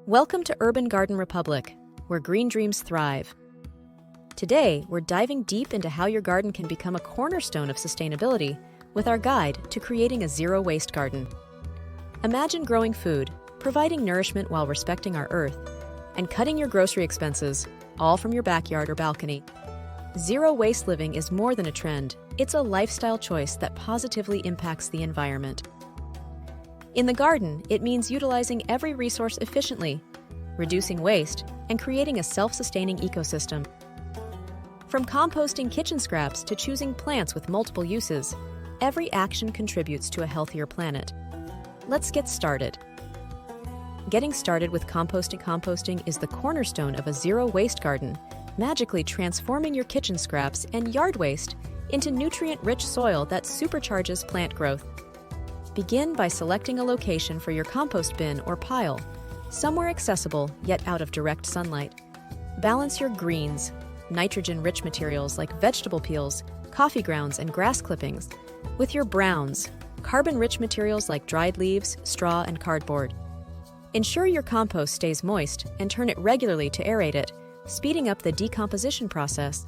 Welcome to Urban Garden Republic, where green dreams thrive. Today, we're diving deep into how your garden can become a cornerstone of sustainability with our guide to creating a zero-waste garden. Imagine growing food, providing nourishment while respecting our earth, and cutting your grocery expenses, all from your backyard or balcony. Zero-waste living is more than a trend. It's a lifestyle choice that positively impacts the environment. In the garden, it means utilizing every resource efficiently, reducing waste, and creating a self-sustaining ecosystem. From composting kitchen scraps to choosing plants with multiple uses, every action contributes to a healthier planet. Let's get started. Getting started with composting. Composting is the cornerstone of a zero-waste garden, magically transforming your kitchen scraps and yard waste into nutrient-rich soil that supercharges plant growth. Begin by selecting a location for your compost bin or pile, somewhere accessible yet out of direct sunlight. Balance your greens, nitrogen-rich materials like vegetable peels, coffee grounds, and grass clippings, with your browns, carbon-rich materials like dried leaves, straw, and cardboard. Ensure your compost stays moist and turn it regularly to aerate it, speeding up the decomposition process.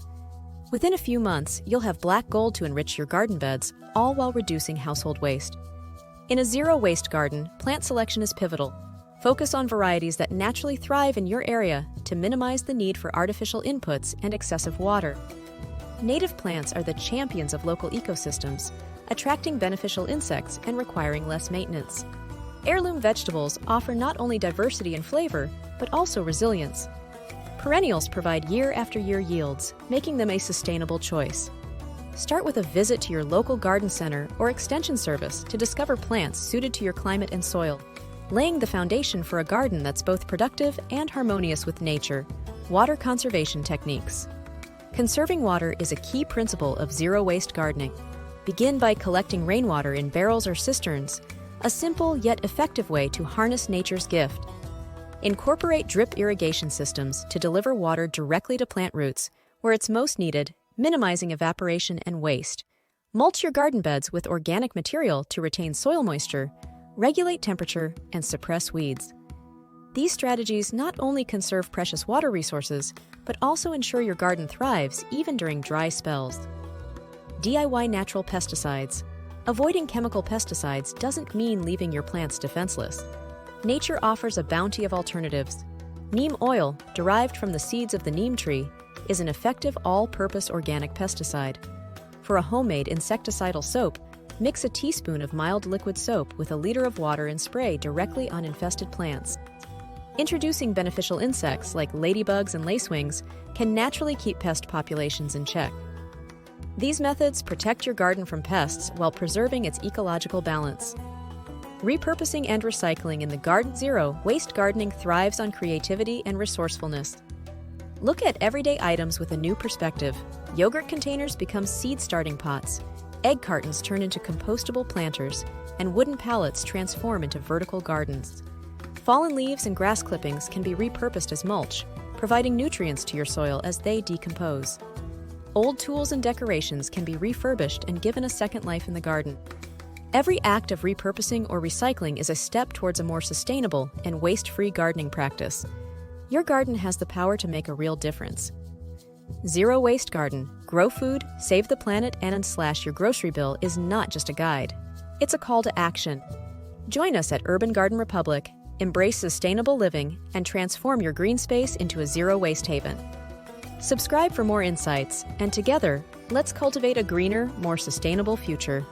Within a few months, you'll have black gold to enrich your garden beds, all while reducing household waste. In a zero-waste garden, plant selection is pivotal. Focus on varieties that naturally thrive in your area to minimize the need for artificial inputs and excessive water. Native plants are the champions of local ecosystems, attracting beneficial insects and requiring less maintenance. Heirloom vegetables offer not only diversity and flavor, but also resilience. Perennials provide year-after-year yields, making them a sustainable choice. Start with a visit to your local garden center or extension service to discover plants suited to your climate and soil, laying the foundation for a garden that's both productive and harmonious with nature. Water conservation techniques. Conserving water is a key principle of zero-waste gardening. Begin by collecting rainwater in barrels or cisterns, a simple yet effective way to harness nature's gift. Incorporate drip irrigation systems to deliver water directly to plant roots where it's most needed, minimizing evaporation and waste. Mulch your garden beds with organic material to retain soil moisture, regulate temperature, and suppress weeds. These strategies not only conserve precious water resources, but also ensure your garden thrives even during dry spells. DIY natural pesticides. Avoiding chemical pesticides doesn't mean leaving your plants defenseless. Nature offers a bounty of alternatives. Neem oil, derived from the seeds of the neem tree, is an effective all-purpose organic pesticide. For a homemade insecticidal soap, mix a teaspoon of mild liquid soap with a liter of water and spray directly on infested plants. Introducing beneficial insects like ladybugs and lacewings can naturally keep pest populations in check. These methods protect your garden from pests while preserving its ecological balance. Repurposing and recycling. In the Garden Zero, waste gardening thrives on creativity and resourcefulness. Look at everyday items with a new perspective. Yogurt containers become seed starting pots, egg cartons turn into compostable planters, and wooden pallets transform into vertical gardens. Fallen leaves and grass clippings can be repurposed as mulch, providing nutrients to your soil as they decompose. Old tools and decorations can be refurbished and given a second life in the garden. Every act of repurposing or recycling is a step towards a more sustainable and waste-free gardening practice. Your garden has the power to make a real difference. Zero Waste Garden. Grow food, save the planet, and slash your grocery bill is not just a guide. It's a call to action. Join us at Urban Garden Republic. Embrace sustainable living and transform your green space into a zero-waste haven. Subscribe for more insights, and together, let's cultivate a greener, more sustainable future.